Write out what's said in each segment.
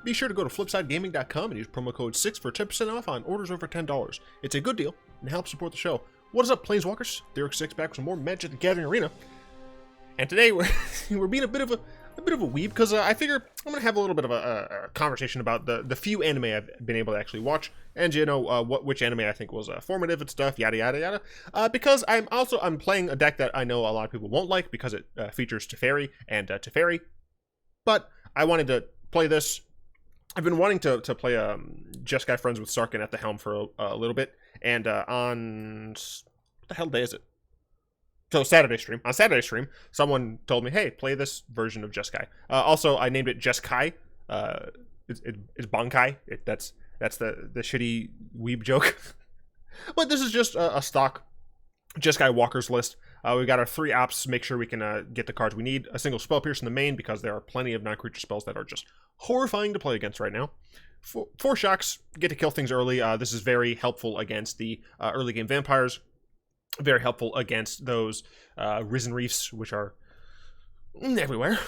Be sure to go to flipsidegaming.com and use promo code SYX for 10% off on orders over $10. It's a good deal and helps support the show. What is up, Planeswalkers? There's Syx back with some more Magic the Gathering Arena. And today we're being a bit of a weeb because I figure I'm gonna have a little bit of a conversation about the few anime I've been able to actually watch, and which anime I think was formative and stuff, yada yada yada. Because I'm playing a deck that I know a lot of people won't like because it features Teferi and Teferi, but I wanted to play this. I've been wanting to play Jeskai Friends with Sarkhan at the helm for a little bit, and on what the hell day is it? So on Saturday stream, someone told me, hey, play this version of Jeskai. Also, I named it Jeskai. It's Bankai. That's the shitty weeb joke. But this is just a stock Jeskai Walkers list. We've got our 3 apps, make sure we can get the cards we need. A single Spell Pierce in the main, because there are plenty of non-creature spells that are just horrifying to play against right now. 4 Shocks, get to kill things early. This is very helpful against the early game vampires. Very helpful against those Risen Reefs, which are everywhere.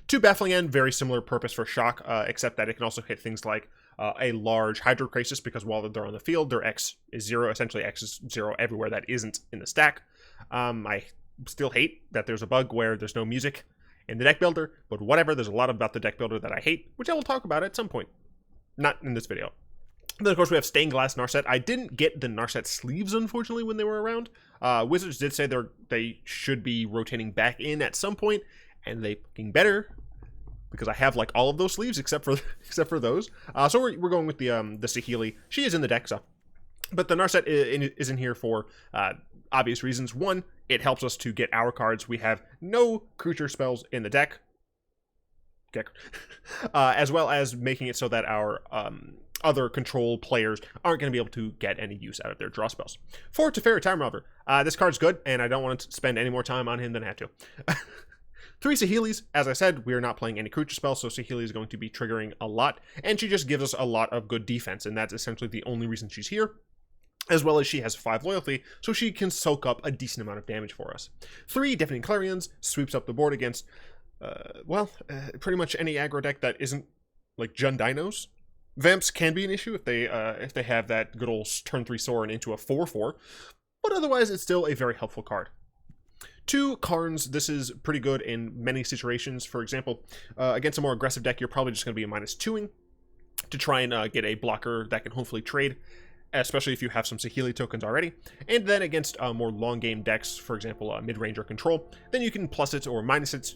2 Baffling End, very similar purpose for Shock, except that it can also hit things like a large Hydro Crisis, because while they're on the field, their X is 0. Essentially, X is 0 everywhere that isn't in the stack. I still hate that there's a bug where there's no music in the deck builder, but whatever, there's a lot about the deck builder that I hate, which I will talk about at some point. Not in this video. Then, of course, we have Stained Glass Narset. I didn't get the Narset sleeves, unfortunately, when they were around. Wizards did say they should be rotating back in at some point, and they fucking better, because I have like all of those sleeves except for those. So we're going with the Saheeli. She is in the deck, so. But the Narset is in here for obvious reasons. One, it helps us to get our cards. We have no creature spells in the deck. As well as making it so that our other control players aren't going to be able to get any use out of their draw spells. 4, Teferi Time Robber. This card's good, and I don't want to spend any more time on him than I have to. 3 Saheelis. As I said, we are not playing any creature spells, so Saheeli is going to be triggering a lot, and she just gives us a lot of good defense, and that's essentially the only reason she's here. As well as she has 5 loyalty, so she can soak up a decent amount of damage for us. 3 Deafening Clarions, sweeps up the board against pretty much any aggro deck that isn't like Jund Dinos. Vamps can be an issue if they have that good old turn 3 Sorin into a 4/4, but otherwise it's still a very helpful card. 2 Karns, this is pretty good in many situations. For example, against a more aggressive deck, you're probably just going to be a -2ing to try and get a blocker that can hopefully trade, especially if you have some Saheeli tokens already. And then against more long game decks, for example, mid-range or control, then you can plus it or minus it,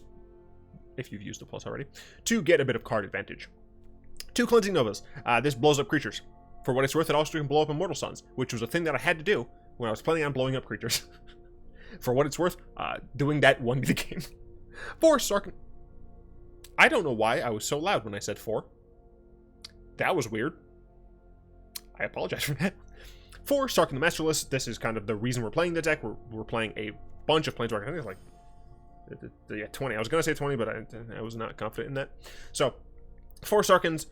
if you've used the plus already, to get a bit of card advantage. 2 Cleansing Novas. This blows up creatures. For what it's worth, it also can blow up Immortal Suns, which was a thing that I had to do when I was planning on blowing up creatures. For what it's worth, doing that won me the game. 4 Sarkhan. I don't know why I was so loud when I said 4. That was weird. I apologize for that. 4 Sarkhan the Masterless. This is kind of the reason we're playing the deck. We're playing a bunch of Planeswalkers. I think it's like 20. I was going to say 20, but I was not confident in that. So, 4 Sarkhans,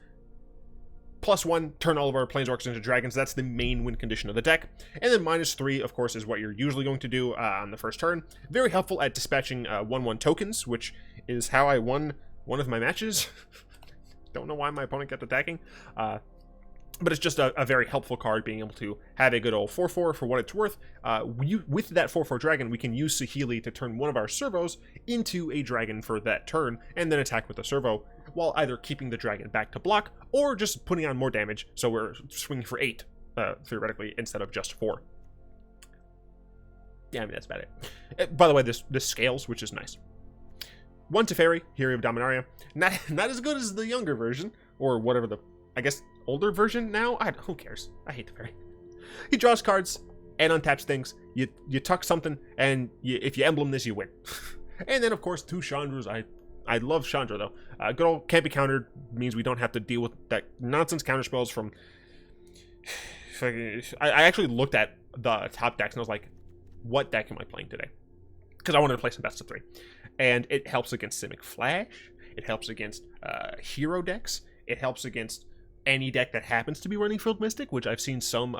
+1, turn all of our Planeswalkers into dragons. That's the main win condition of the deck. And then -3, of course, is what you're usually going to do on the first turn. Very helpful at dispatching 1/1 tokens, which is how I won one of my matches. Don't know why my opponent kept attacking. But it's just a very helpful card, being able to have a good old 4/4 for what it's worth. With that 4/4 dragon, we can use Saheeli to turn one of our servos into a dragon for that turn, and then attack with the servo, while either keeping the dragon back to block, or just putting on more damage, so we're swinging for 8, theoretically, instead of just 4. Yeah, I mean, that's about it. By the way, this scales, which is nice. 1 Teferi, Hero of Dominaria. Not as good as the younger version, or whatever the, I guess, older version now? Who cares? I hate Teferi. He draws cards and untaps things. You tuck something, and if you emblem this, you win. And then, of course, 2 Chandras. I love Chandra, though. Good old can't be countered means we don't have to deal with that nonsense counter spells from... I actually looked at the top decks, and I was like, what deck am I playing today? Because I wanted to play some best of 3. And it helps against Simic Flash. It helps against hero decks. It helps against any deck that happens to be running Field Mystic, which I've seen some,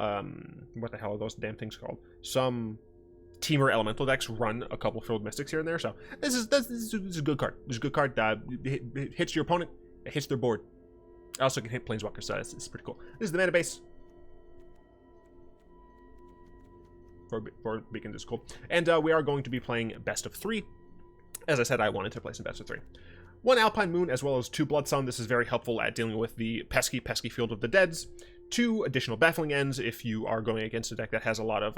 what the hell are those damn things called? Some Teamer Elemental decks run a couple Field Mystics here and there, so this is a good card. This is a good card. It hits your opponent, it hits their board. I also can hit Planeswalkers, so it's pretty cool. This is the mana base. For Beacon is cool. And we are going to be playing best of 3. As I said, I wanted to play some best of 3. 1 Alpine Moon as well as 2 Blood Sun. This is very helpful at dealing with the pesky Field of the Deads. 2 additional Baffling Ends if you are going against a deck that has a lot of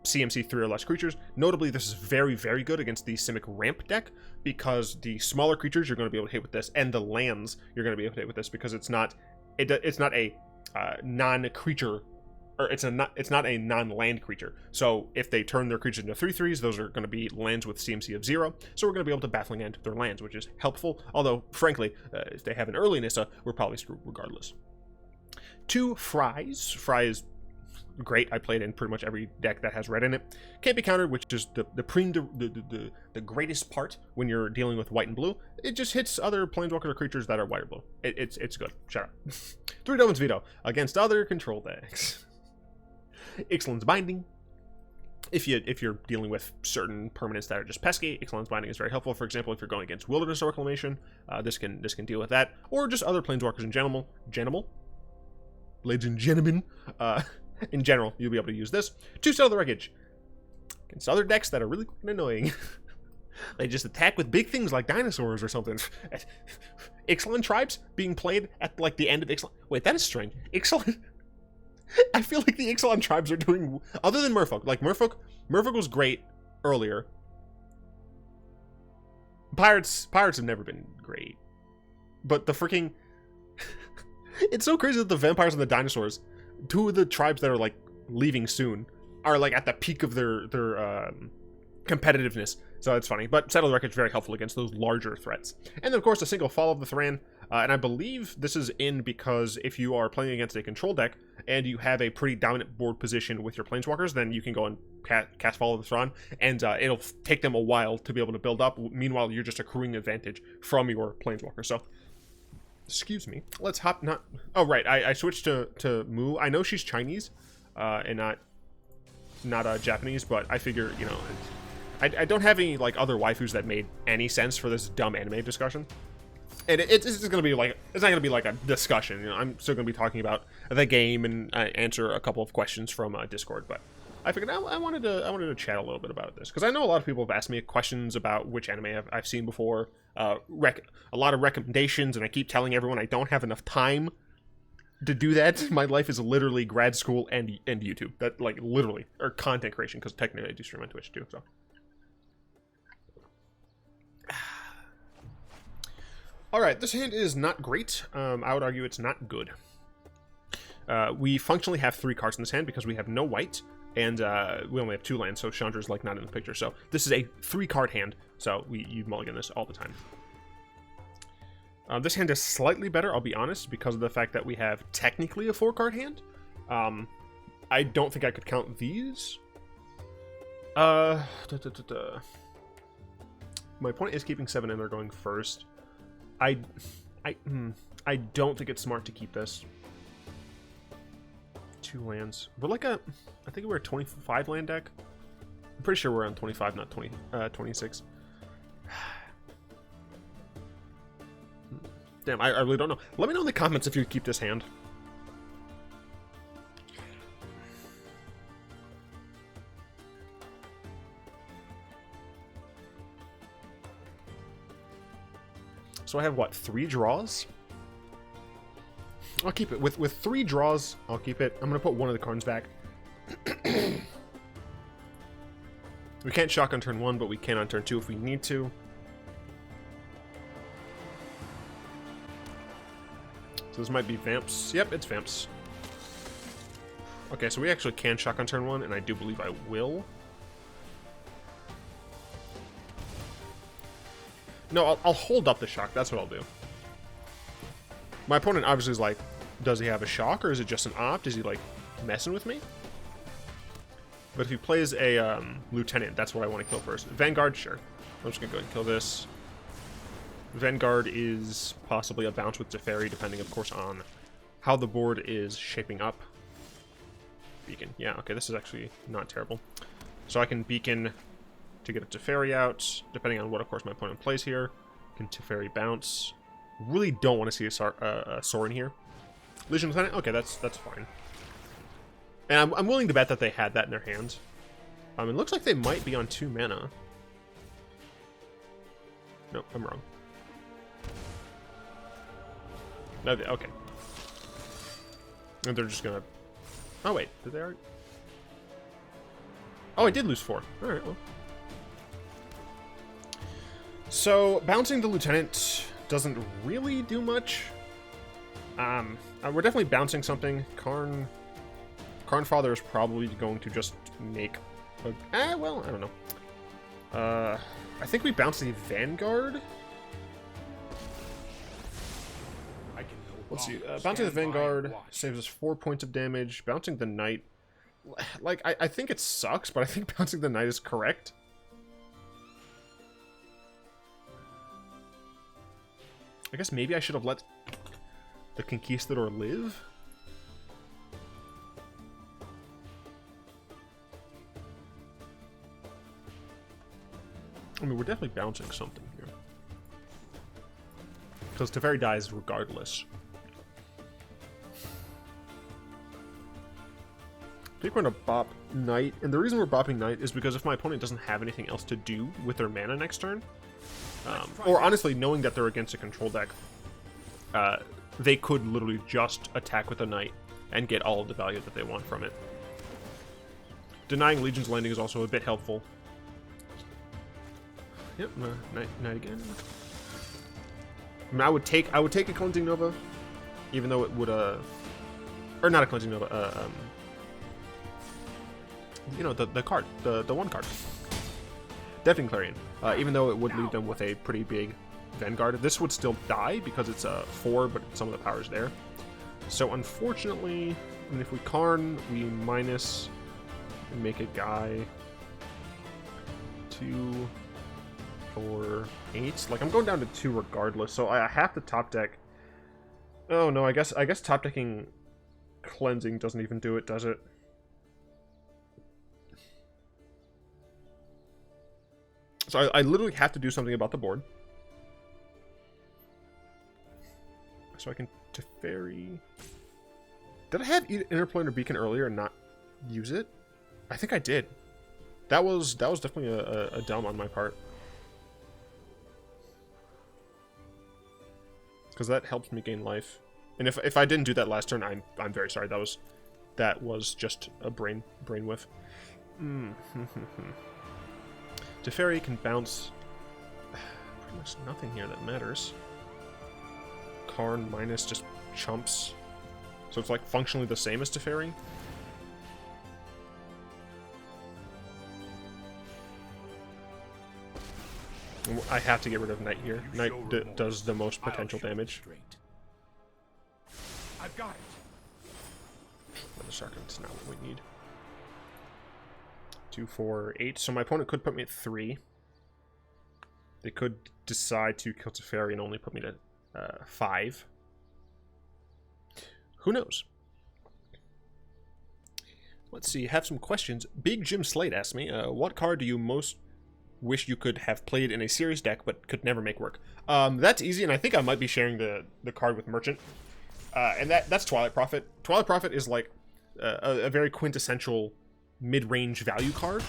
CMC 3 or less creatures. Notably, this is very, very good against the Simic Ramp deck because the smaller creatures you're going to be able to hit with this, and the lands you're going to be able to hit with this because it's not a non-creature, or it's not a non-land creature. So if they turn their creatures into 3/3s, those are going to be lands with CMC of 0. So we're going to be able to Baffling End their lands, which is helpful. Although, frankly, if they have an early Nissa, we're probably screwed regardless. 2 Fries. Fry is great. I played in pretty much every deck that has red in it. Can't be countered, which is the greatest part when you're dealing with white and blue. It just hits other planeswalker creatures that are white or blue. It's good. Shut up. 3 Dovin's Veto against other control decks. Ixalan's Binding. If you're dealing with certain permanents that are just pesky, Ixalan's Binding is very helpful. For example, if you're going against Wilderness Reclamation, this can deal with that, or just other planeswalkers in general. Ladies and gentlemen, in general, you'll be able to use this. 2 Settle the Wreckage against other decks that are really annoying. They just attack with big things like dinosaurs or something. Ixalan Tribes being played at like the end of Ixalan. Wait, that is strange. Ixalan. I feel like the Ixalan Tribes are doing, other than Merfolk. Like Merfolk was great earlier. Pirates have never been great. But the freaking it's so crazy that the vampires and the dinosaurs, 2 of the tribes that are like leaving soon, are like at the peak of their competitiveness. So it's funny. But Settle the Wreckage is very helpful against those larger threats. And then of course a single Fall of the Thran. And I believe this is in because if you are playing against a control deck and you have a pretty dominant board position with your planeswalkers, then you can go and cast Fall of the Thran, and it'll take them a while to be able to build up. Meanwhile, you're just accruing advantage from your planeswalker. So, excuse me. Let's hop. Oh right, I switched to Mu. I know she's Chinese, and not Japanese, but I figure I don't have any like other waifus that made any sense for this dumb anime discussion. And it's just going to be like, it's not going to be like a discussion. I'm still going to be talking about the game and answer a couple of questions from Discord. But I figured I wanted to chat a little bit about this because I know a lot of people have asked me questions about which anime I've seen before, a lot of recommendations, and I keep telling everyone I don't have enough time to do that. My life is literally grad school and YouTube. That like literally, or content creation, because technically I do stream on Twitch too. So. Alright, this hand is not great. I would argue it's not good. We functionally have 3 cards in this hand because we have no white, and we only have 2 lands, so Chandra's like not in the picture. So this is a 3-card hand, so you mulligan this all the time. This hand is slightly better, I'll be honest, because of the fact that we have technically a 4-card hand. I don't think I could count these. My opponent is keeping 7 and they're going first. I don't think it's smart to keep this. 2 lands. We're like I think we're a 25 land deck. I'm pretty sure we're on 25, not 26. Damn, I really don't know. Let me know in the comments if you keep this hand. So I have, what, 3 draws? I'll keep it. With 3 draws, I'll keep it. I'm going to put one of the cards back. We can't shock on turn 1, but we can on turn 2 if we need to. So this might be Vamps. Yep, it's Vamps. Okay, so we actually can shock on turn 1, and I do believe I will. No, I'll hold up the shock. That's what I'll do. My opponent obviously is like, does he have a shock or is it just an opt? Is he like messing with me? But if he plays a lieutenant, that's what I want to kill first. Vanguard, sure. I'm just going to go ahead and kill this. Vanguard is possibly a bounce with Teferi, depending, of course, on how the board is shaping up. Beacon. Yeah, okay, this is actually not terrible. So I can Beacon to get a Teferi out, depending on what, of course, my opponent plays here. Can Teferi bounce. Really don't want to see a Sorin here. Legion Lieutenant? Okay, that's fine. And I'm willing to bet that they had that in their hands. It looks like they might be on 2 mana. No, I'm wrong. No, okay. And they're just gonna... Oh, wait. Did they already... Oh, I did lose 4. Alright, well. So, bouncing the Lieutenant doesn't really do much. We're definitely bouncing something. Karn Father is probably going to just make a... well, I don't know. I think we bounce the Vanguard. Let's see. Bouncing the Vanguard saves us 4 points of damage. Bouncing the Knight... Like, I think it sucks, but I think bouncing the Knight is correct. I guess maybe I should have let the Conquistador live? I mean, we're definitely bouncing something here. Because Teferi dies regardless. I think we're going to bop Knight. And the reason we're bopping Knight is because if my opponent doesn't have anything else to do with their mana next turn, or honestly, knowing that they're against a control deck, they could literally just attack with a Knight and get all of the value that they want from it. Denying Legion's Landing is also a bit helpful. Yep, Knight again. I mean, I would take a Cleansing Nova, even though it would or not a Cleansing Nova, you know, the card, the one card, Deafening Clarion. Even though it would leave them with a pretty big Vanguard, this would still die because it's a 4, but some of the power's there. So unfortunately, I mean, if we Karn, we minus and make a guy 2, 4, 8. Like, I'm going down to 2 regardless, so I have to top deck. Oh no, I guess top decking Cleansing doesn't even do it, does it? So I literally have to do something about the board. So I can Teferi. Did I have Interplanar Beacon earlier and not use it? I think I did. That was definitely a dumb on my part. Because that helps me gain life. And if I didn't do that last turn, I'm very sorry. That was just a brain whiff. Teferi can bounce pretty much nothing here that matters. Karn minus just chumps. So it's like functionally the same as Teferi. I have to get rid of Knight here. Knight does the most potential damage. I've got it. The Sarkhan's not what we need. 2, 4, 8. So my opponent could put me at 3. They could decide to kill Teferi and only put me to 5. Who knows? Let's see. Have some questions. Big Jim Slate asked me, what card do you most wish you could have played in a series deck but could never make work? That's easy, and I think I might be sharing the card with Merchant. And that's Twilight Prophet. Twilight Prophet is like a very quintessential mid-range value card,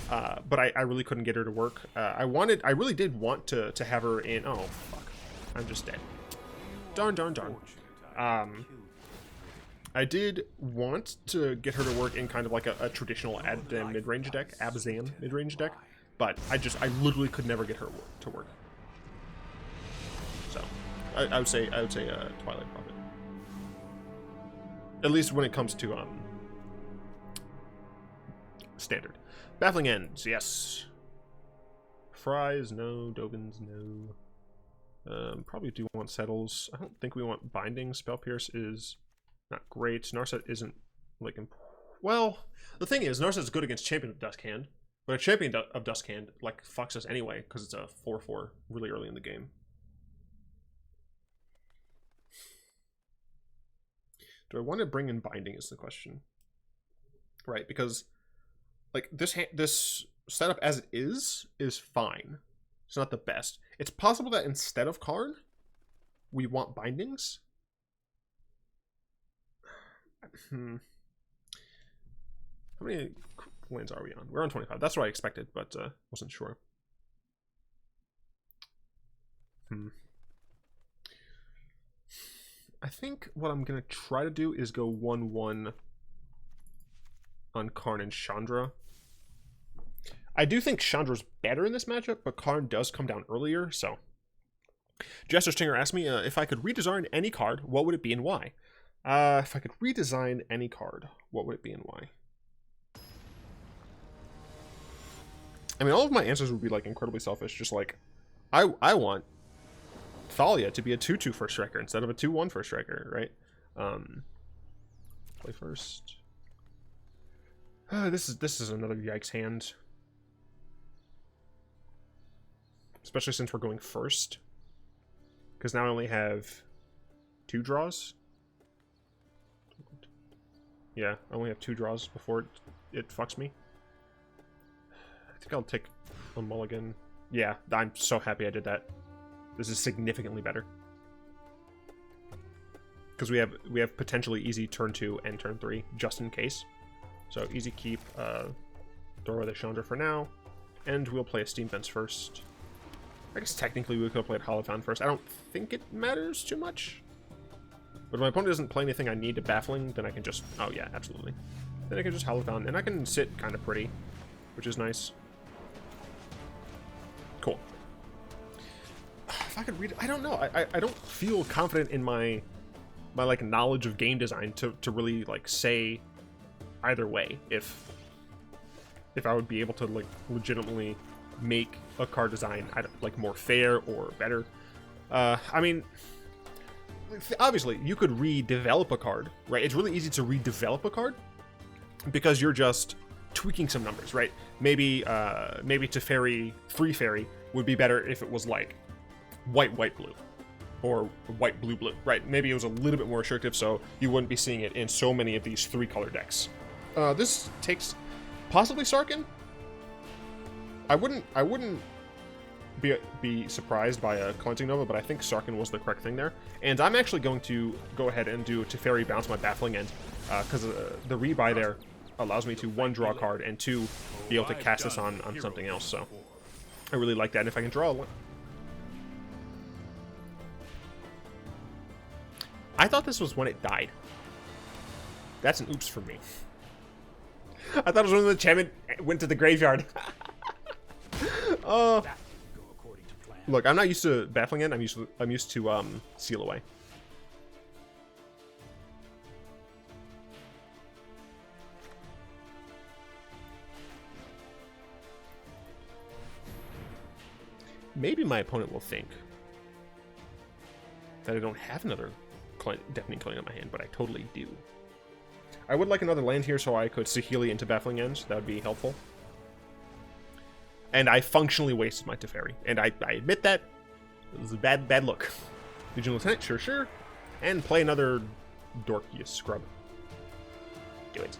but I really couldn't get her to work. I really did want to have her in... Oh, fuck. I'm just dead. Darn. I did want to get her to work in kind of like a traditional Abzan mid-range deck, but I literally could never get her to work. So, I would say Twilight Prophet. At least when it comes to standard. Baffling Ends, yes. Fries, no. Dogans, no. Probably do want Settles. I don't think we want Binding. Spell Pierce is not great. Narset isn't like... Well, the thing is, Narset's good against Champion of Duskhand, but a Champion of Duskhand like fucks us anyway because it's a 4/4 really early in the game. Do I want to bring in Binding is the question. Right, because like this setup as it is fine. It's not the best. It's possible that instead of Karn, we want bindings. How many lands are we on? We're on 25. That's what I expected, but wasn't sure. I think what I'm going to try to do is go 1-1 on Karn and Chandra. I do think Chandra's better in this matchup, but Karn does come down earlier, so. Jester Stinger asked me if I could redesign any card, what would it be and why? If I could redesign any card, what would it be and why? I mean, all of my answers would be, like, incredibly selfish. Just, like, I want Thalia to be a 2/2 first striker instead of a 2/1 first striker, right? Play first. This is another yikes hand. Especially since we're going first. Because now I only have 2 draws. Yeah, I only have 2 draws before it fucks me. I think I'll take a mulligan. Yeah, I'm so happy I did that. This is significantly better. Because we have potentially easy turn 2 and turn 3, just in case. So easy keep, throw away the Chandra for now. And we'll play a Steam Fence first. I guess technically we could have played Hallowed Fountain first. I don't think it matters too much. But if my opponent doesn't play anything I need to Baffling, then I can just... Oh yeah, absolutely. Then I can just Hallowed Fountain, and I can sit kind of pretty, which is nice. Cool. If I could read... I don't know. I don't feel confident in my like, knowledge of game design to really, like, say either way if I would be able to, like, legitimately make a card design, like, more fair or better. I mean... Obviously, you could redevelop a card, right? It's really easy to redevelop a card because you're just tweaking some numbers, right? Maybe Teferi, 3 fairy would be better if it was like white, blue, or white, blue, right? Maybe it was a little bit more restrictive, so you wouldn't be seeing it in so many of these 3-color decks. This takes possibly Sarkhan. I wouldn't be surprised by a Cleansing Nova, but I think Sarkhan was the correct thing there. And I'm actually going to go ahead and do Teferi bounce my Baffling End, because the rebuy there allows me to 1, draw a card, and 2, be able to cast this on something else, so I really like that. And if I can draw one... I thought this was when it died. That's an oops for me. I thought it was when the enchantment went to the graveyard. Oh... Look, I'm not used to Baffling End. I'm used to Seal Away. Maybe my opponent will think that I don't have another Deafening Clarion in my hand, but I totally do. I would like another land here so I could Saheeli into Baffling End. That would be helpful. And I functionally wasted my Teferi. And I admit that. It was a bad look. Legion Lieutenant, sure. And play another Dork, you scrub. Do it.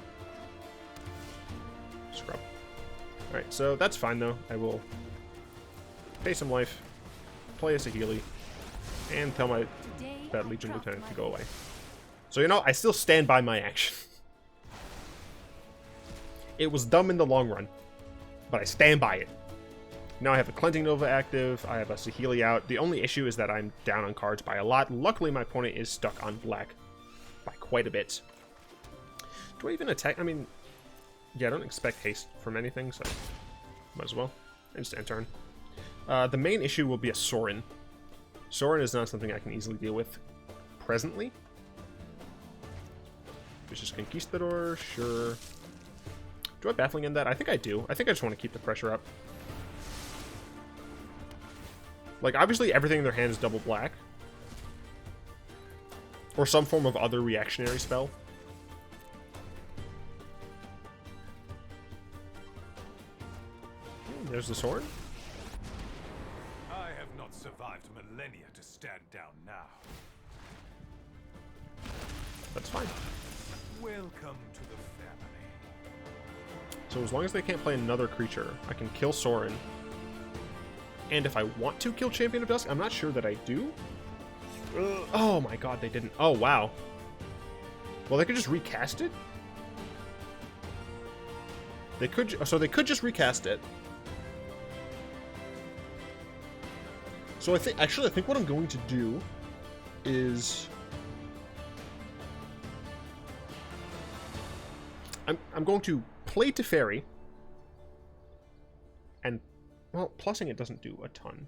Scrub. Alright, so that's fine though. I will pay some life, play a Saheeli, and tell that Legion Lieutenant to go away. So, you know, I still stand by my action. It was dumb in the long run, but I stand by it. Now I have a Cleansing Nova active, I have a Saheeli out. The only issue is that I'm down on cards by a lot. Luckily, my opponent is stuck on black by quite a bit. Do I even attack? I mean, yeah, I don't expect haste from anything, so might as well. Instant turn. The main issue will be a Sorin. Sorin is not something I can easily deal with presently. Vicious Conquistador, sure. Do I Baffling End that? I think I do. I think I just want to keep the pressure up. Like, obviously everything in their hand is double black. Or some form of other reactionary spell. There's the sword. I have not survived millennia to stand down now. That's fine. Welcome to the family. So as long as they can't play another creature, I can kill Sorin. And if I want to kill Champion of Dusk, I'm not sure that I do. Oh my god, they didn't. Oh, wow. Well, they could just recast it? They could, so they could just recast it. So I think what I'm going to do is I'm going to play Teferi, and well, plussing it doesn't do a ton.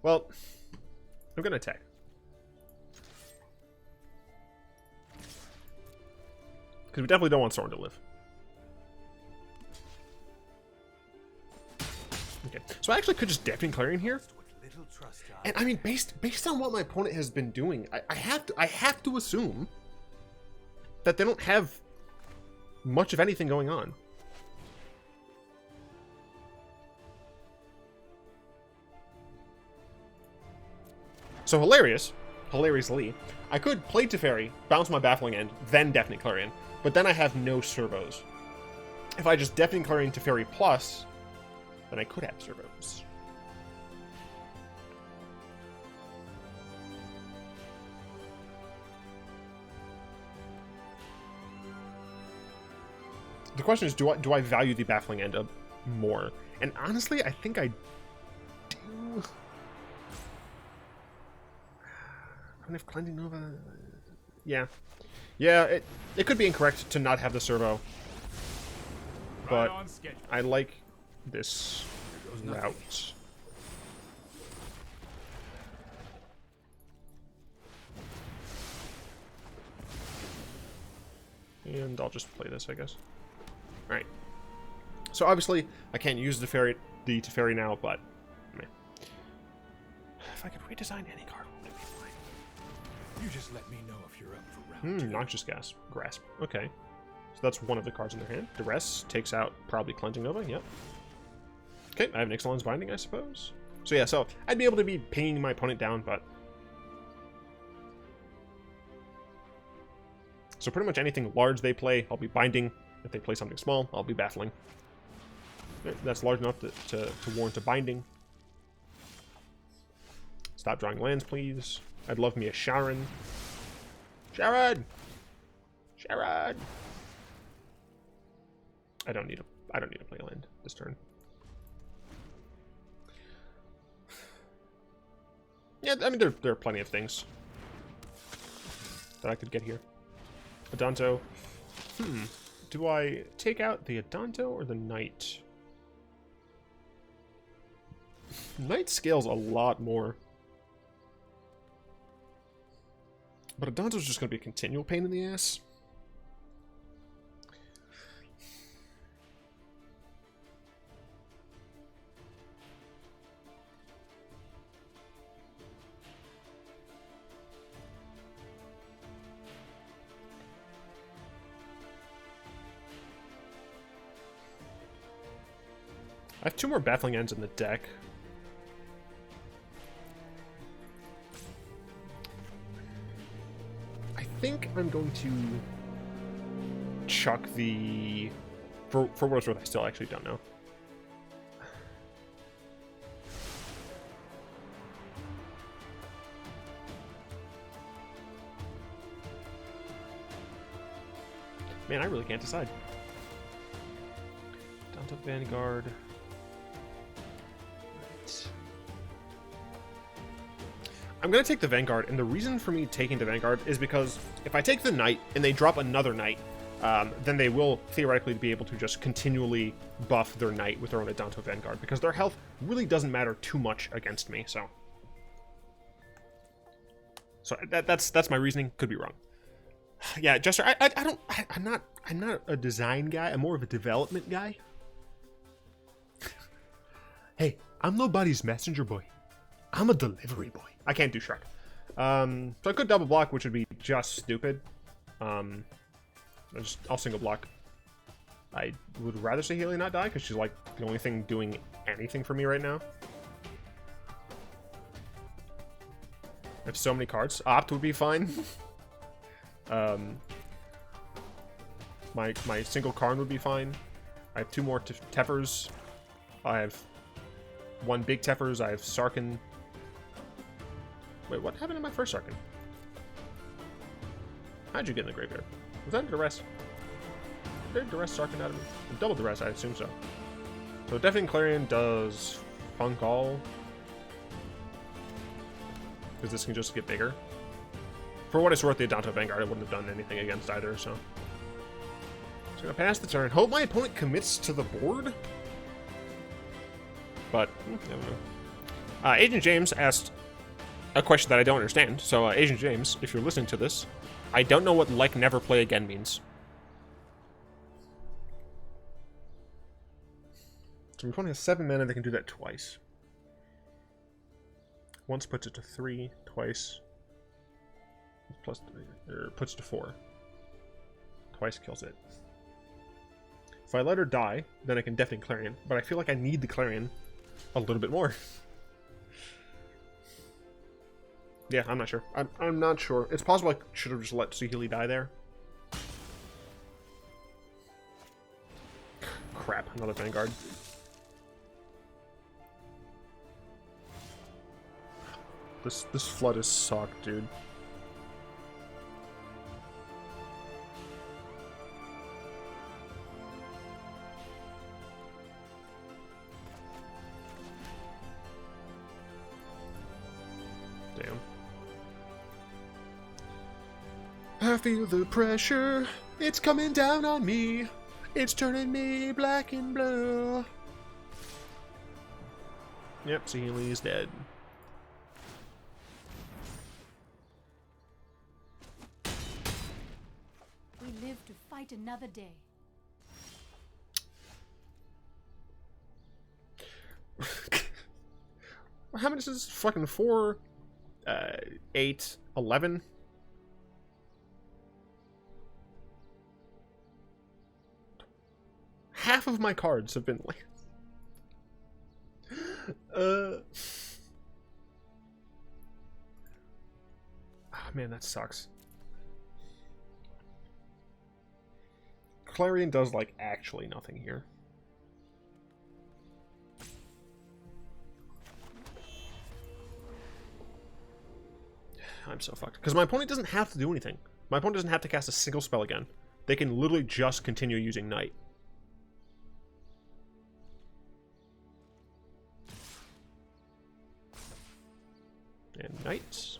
Well, I'm gonna attack. Because we definitely don't want Soren to live. Okay, so I actually could just Deafening Clarion here. And I mean, based on what my opponent has been doing, I have to assume that they don't have much of anything going on. So hilariously, I could play Teferi, bounce my Baffling End, then Deafening Clarion, but then I have no servos. If I just Deafening Clarion Teferi plus, then I could have servos. The question is, do I value the Baffling End more? And honestly, I think I do. I mean, if Cleansing Nova... Yeah. Yeah, it could be incorrect to not have the servo. But I like this route. And I'll just play this, I guess. Alright. So obviously, I can't use the Teferi now, but... Man. If I could redesign any card, would it be fine? You just let me know if you're up for round two. Noxious Grasp. Okay. So that's one of the cards in their hand. The rest takes out probably Cleansing Nova, yep. Okay, I have Nixalan's Binding, I suppose. So yeah, so I'd be able to be pinging my opponent down, but... So pretty much anything large they play, I'll be binding. If they play something small, I'll be baffling. That's large enough to warrant a binding. Stop drawing lands, please. I'd love me a Sharon. Sharon! Sharon! I don't need to play a land this turn. Yeah, I mean there are plenty of things that I could get here. Adanto. Do I take out the Adanto or the Knight? Knight scales a lot more. But Adanto's just going to be a continual pain in the ass. I have 2 more Baffling Ends in the deck. I think I'm going to chuck the... For what it's worth, I still actually don't know. Man, I really can't decide. Down to Vanguard. I'm going to take the Vanguard, and the reason for me taking the Vanguard is because if I take the Knight and they drop another Knight, then they will theoretically be able to just continually buff their Knight with their own Adanto Vanguard, because their health really doesn't matter too much against me, so that's my reasoning. Could be wrong. Yeah, Jester, I'm not a design guy. I'm more of a development guy. Hey, I'm nobody's messenger boy. I'm a delivery boy. I can't do Shrek. So I could double block, which would be just stupid. I'll single block. I would rather Saheeli not die, because she's like the only thing doing anything for me right now. I have so many cards. Opt would be fine. My single Karn would be fine. I have 2 more Tefers. I have 1 big Tefers. I have Sarkhan. Wait, what happened to my first Sarkhan? How'd you get in the graveyard? Was that a duress? Did I duress Sarkhan out of me? Double duress, I assume so. So Deafening Clarion does Funk All. Because this can just get bigger. For what it's worth, the Adonto Vanguard I wouldn't have done anything against either, so. Just gonna pass the turn. Hope my opponent commits to the board. But, never know. Agent James asked a question that I don't understand. So, Agent James, if you're listening to this, I don't know what like never play again means. So my opponent has 7 mana, they can do that twice. Once puts it to 3, twice. Plus 3, or puts it to 4. Twice kills it. If I let her die, then I can Deafening Clarion, but I feel like I need the Clarion a little bit more. Yeah, I'm not sure. I'm not sure. It's possible I should have just let Saheeli die there. Crap, another Vanguard. This flood is sucked, dude. Damn. I feel the pressure. It's coming down on me. It's turning me black and blue. Yep, Saheeli is dead. We live to fight another day. How many is this? Fucking 4, 8, 11? Half of my cards have been like... Oh, man, that sucks. Clarion does, like, actually nothing here. I'm so fucked. Because my opponent doesn't have to do anything. My opponent doesn't have to cast a single spell again. They can literally just continue using Night. And Knights.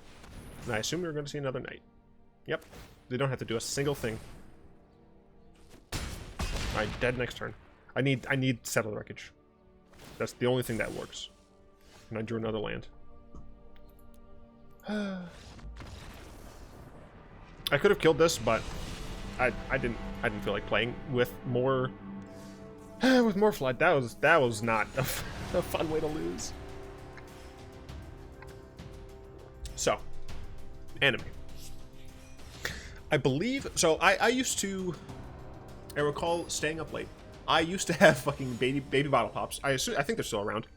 And I assume we're going to see another Knight. Yep. They don't have to do a single thing. Alright, dead next turn. I need Settle the Wreckage. That's the only thing that works. And I drew another land. I could have killed this, but I didn't feel like playing with more flood. That was not a fun way to lose. So, anime. I believe so. I used to. I recall staying up late. I used to have fucking baby bottle pops. I think they're still around.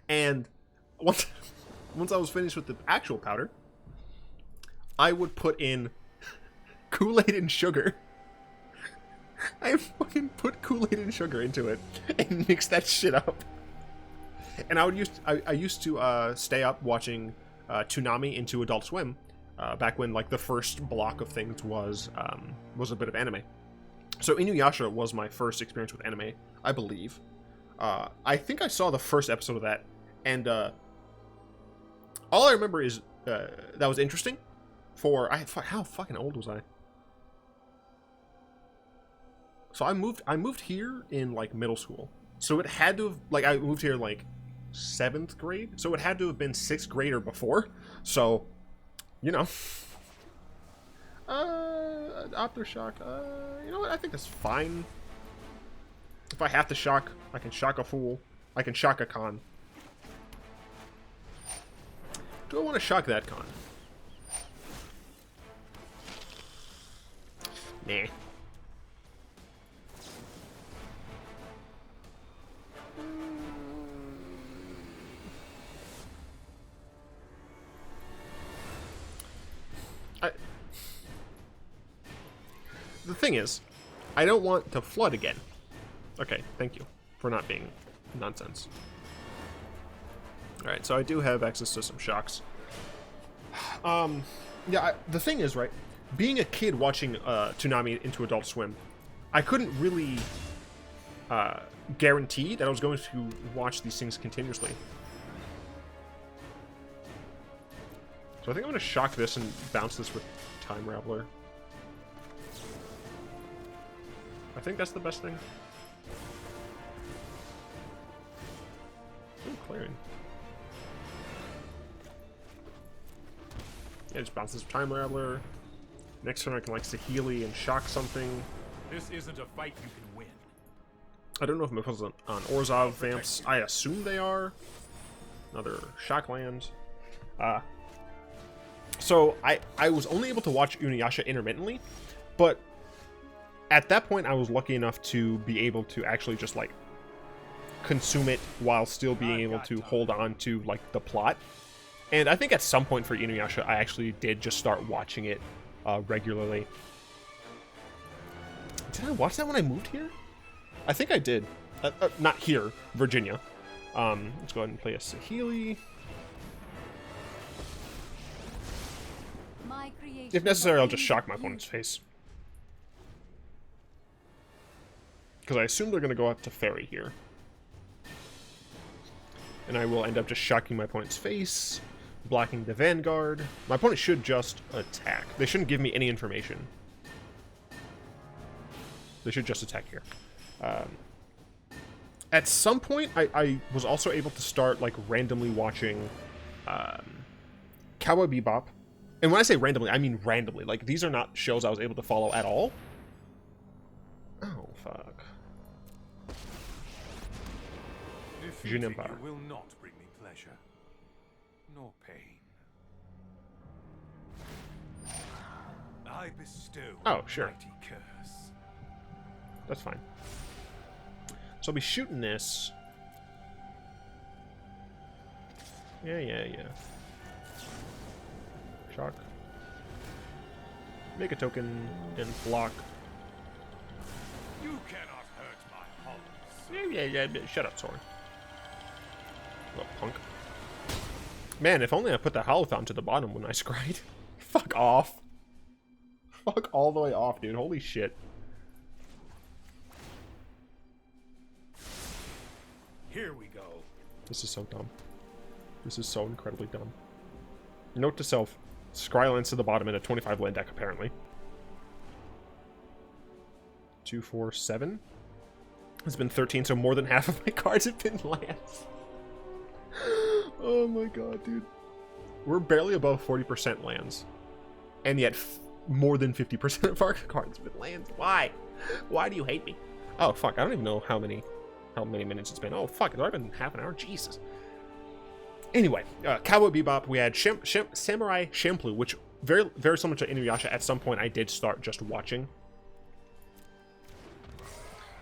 And once I was finished with the actual powder, I would put in Kool-Aid and sugar. I fucking put Kool-Aid and sugar into it and mix that shit up. And I used to stay up watching Toonami into Adult Swim back when like the first block of things was a bit of anime. So Inuyasha was my first experience with anime, I believe. I think I saw the first episode of that, and all I remember is that was interesting. How fucking old was I? So I moved here in like middle school. So it had to have, like, I moved here like 7th grade. So it had to have been 6th grade or before. So, you know. Aftershock. You know what? I think that's fine. If I have to shock, I can shock a fool. I can shock a con. Do I want to shock that con? Nah. The thing is, I don't want to flood again. Okay, thank you for not being nonsense. Alright, so I do have access to some shocks. Yeah, the thing is, right, being a kid watching Toonami into Adult Swim, I couldn't really guarantee that I was going to watch these things continuously. So I think I'm going to shock this and bounce this with Time Raveler. I think that's the best thing. Ooh, Clarion. Yeah, just bounce this with Time Raveler. Next turn I can like Saheeli and shock something. This isn't a fight you can win. I don't know if my opponent's on Urza Vamps. I assume they are. Another shock land. So I was only able to watch Inuyasha intermittently, but at that point I was lucky enough to be able to actually just like consume it while still being able to hold on to like the plot. And I think at some point for Inuyasha I actually did just start watching it regularly. Did I watch that when I moved here? I think I did. Not here, Virginia. Let's go ahead and play a Saheeli. If necessary, I'll just shock my opponent's face. Because I assume they're going to go up to Teferi here. And I will end up just shocking my opponent's face, blocking the Vanguard. My opponent should just attack. They shouldn't give me any information. They should just attack here. At some point, I was also able to start like randomly watching Cowboy Bebop. And when I say randomly, I mean randomly. Like, these are not shows I was able to follow at all. Oh, fuck. Je n'aime pas. You will not bring me pleasure, nor pain. I bestow Oh, sure. mighty curse. That's fine. So I'll be shooting this. Yeah. Shock. Make a token and block. You cannot hurt my halls. Yeah. Shut up, Soren. Little punk. Man, if only I put the Hallowed Fountain to the bottom when I scryed. Fuck off. Fuck all the way off, dude. Holy shit. Here we go. This is so dumb. This is so incredibly dumb. Note to self. Scry lands to the bottom in a 25 land deck, apparently. 2, 4, 7. It's been 13, so more than half of my cards have been lands. Oh my god, dude. We're barely above 40% lands. And yet, more than 50% of our cards have been lands. Why? Why do you hate me? Oh, fuck. I don't even know how many minutes it's been. Oh, fuck. It's already been half an hour? Jesus. Anyway, Cowboy Bebop, we had Samurai Champloo, which very, very similar to Inuyasha. At some point, I did start just watching.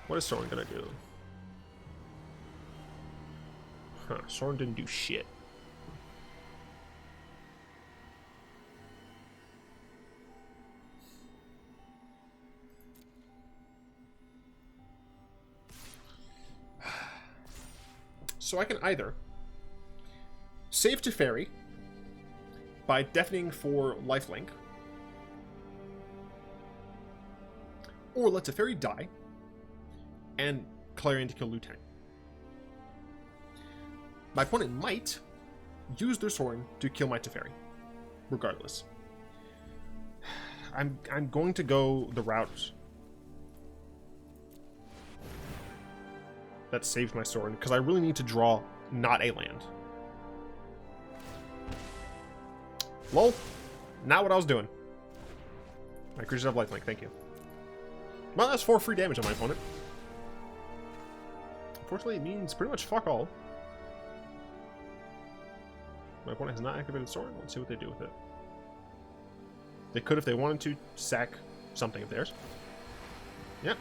What is Soren gonna do? Huh, Soren didn't do shit. So I can either save Teferi by deafening for lifelink, or let Teferi die and Clarion to kill Lieutenant. My opponent might use their Soren to kill my Teferi, regardless. I'm going to go the route that saves my Soren, because I really need to draw not a land. Lol. Not what I was doing. My creatures have lifelink, thank you. Well, that's 4 free damage on my opponent. Unfortunately, it means pretty much fuck all. My opponent has not activated Soren. Let's see what they do with it. They could, if they wanted to, sack something of theirs. Yep.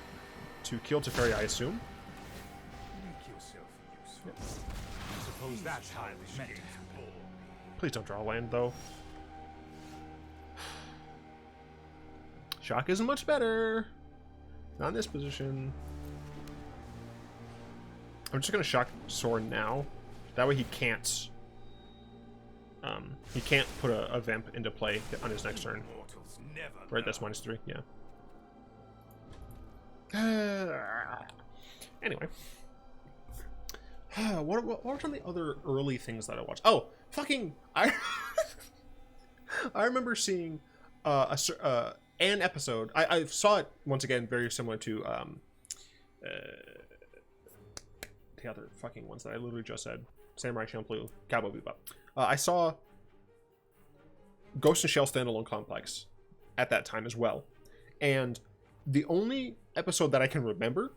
To kill Teferi, I assume. Make yourself useful. Yep. I suppose that's how this game's born. Please don't draw a land, though. Shock isn't much better. Not in this position. I'm just going to shock Soren now. That way he can't He can't put a Vamp into play on his next turn. Mortals never Right, that's -3, yeah. Anyway. What were some of the other early things that I watched? Oh, fucking... I remember seeing an episode. I saw it, once again, very similar to the other fucking ones that I literally just said. Samurai Champloo, Cowboy Bebop. I saw Ghost and Shell Standalone Complex at that time as well. And the only episode that I can remember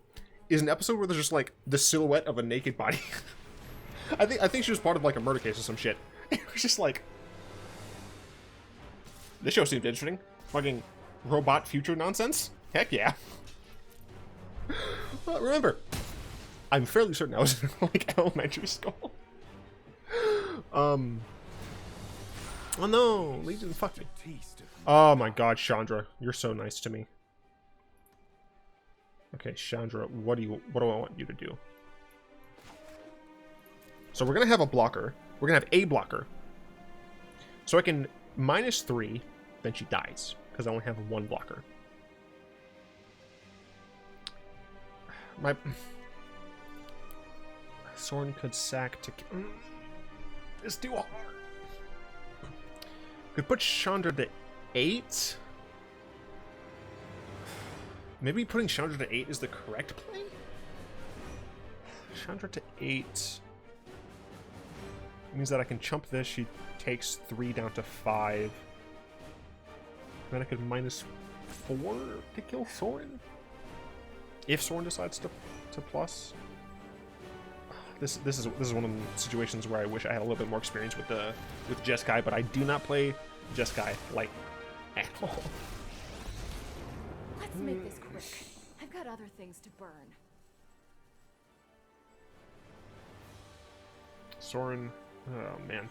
is an episode where there's just like the silhouette of a naked body. I think she was part of like a murder case or some shit. It was just like, this show seemed interesting. Fucking robot future nonsense. Heck yeah. Well, remember, I'm fairly certain I was in like elementary school. Oh no, Legion, fuck me. Oh my god, Chandra, you're so nice to me. Okay, Chandra, what do I want you to do? So we're gonna have a blocker. We're gonna have a blocker. So I can -3, then she dies because I only have one blocker. My Soren could sack to. It's too hard. Could put Chandra to 8. Maybe putting Chandra to 8 is the correct play? Chandra to 8 means that I can chump this. She takes 3 down to 5. Then I could -4 to kill Soren. If Soren decides to plus. This is one of the situations where I wish I had a little bit more experience with Jeskai, but I do not play Jeskai like at all. Let's make this quick. I've got other things to burn. Soren, oh man.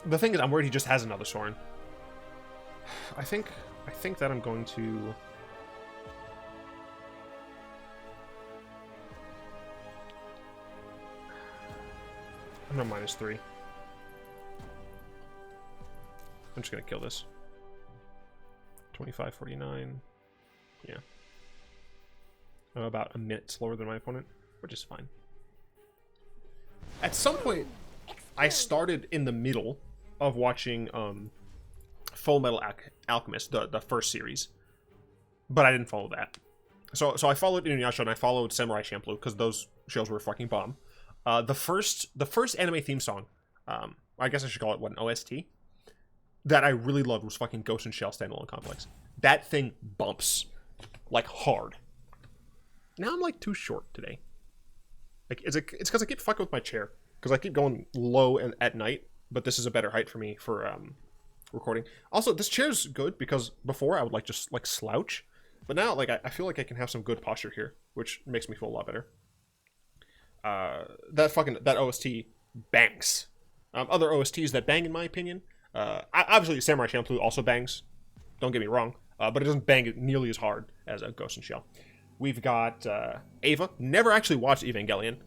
The thing is, I'm worried he just has another Soren. I think that I'm going to. I'm gonna -3. I'm just gonna kill this. 25-49. Yeah. I'm about a minute slower than my opponent, which is fine. At some point, I started in the middle of watching Full Metal Alchemist, the first series, but I didn't follow that. So I followed Inuyasha and I followed Samurai Champloo because those shows were fucking bomb. The first anime theme song, I guess I should call it an OST, that I really loved was fucking Ghost and Shell Standalone Complex. That thing bumps like hard. Now I'm like too short today. Like it's because I keep fucking with my chair because I keep going low and at night, but this is a better height for me for recording. Also, this chair's good because before I would like just like slouch, but now like I feel like I can have some good posture here, which makes me feel a lot better. That OST bangs. Other OSTs that bang, in my opinion. Obviously, Samurai Champloo also bangs. Don't get me wrong, but it doesn't bang nearly as hard as a Ghost and Shell. We've got Ava. Never actually watched Evangelion.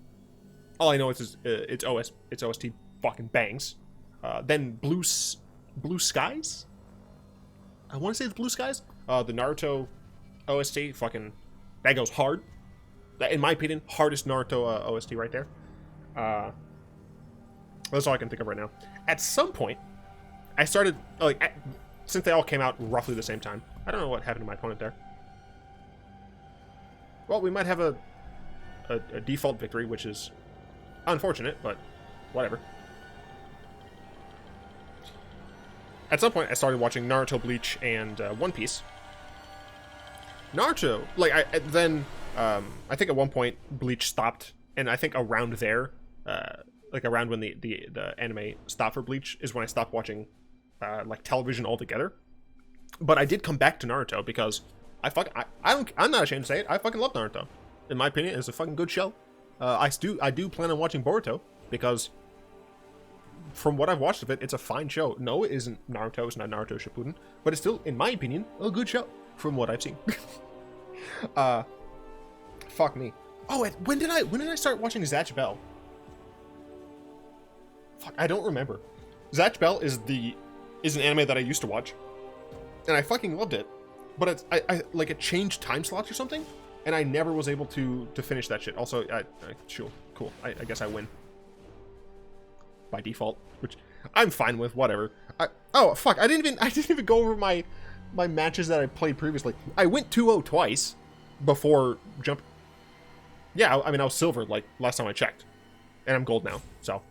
All I know is its OST fucking bangs. Then Blue Skies. I want to say it's Blue Skies. The Naruto OST fucking that goes hard. In my opinion, hardest Naruto OST right there. That's all I can think of right now. At some point, I started, since they all came out roughly the same time. I don't know what happened to my opponent there. Well, we might have a default victory, which is unfortunate, but whatever. At some point, I started watching Naruto, Bleach, and One Piece. Naruto, I think at one point Bleach stopped, and I think around there, around when the anime stopped for Bleach is when I stopped watching television altogether. But I did come back to Naruto because I'm not ashamed to say it. I fucking love Naruto. In my opinion, it's a fucking good show. I do plan on watching Boruto because from what I've watched of it, it's a fine show. No, it isn't Naruto. It's not Naruto Shippuden, but it's still, in my opinion, a good show from what I've seen. Fuck me. Oh, when did I start watching Zatch Bell? Fuck, I don't remember. Zatch Bell is an anime that I used to watch, and I fucking loved it. But it's I like it changed time slots or something, and I never was able to finish that shit. Also, sure, cool. I guess I win by default, which I'm fine with. Whatever. Oh fuck! I didn't even go over my matches that I played previously. I went 2-0 twice before jump. Yeah, I mean I was silver like last time I checked, and I'm gold now. So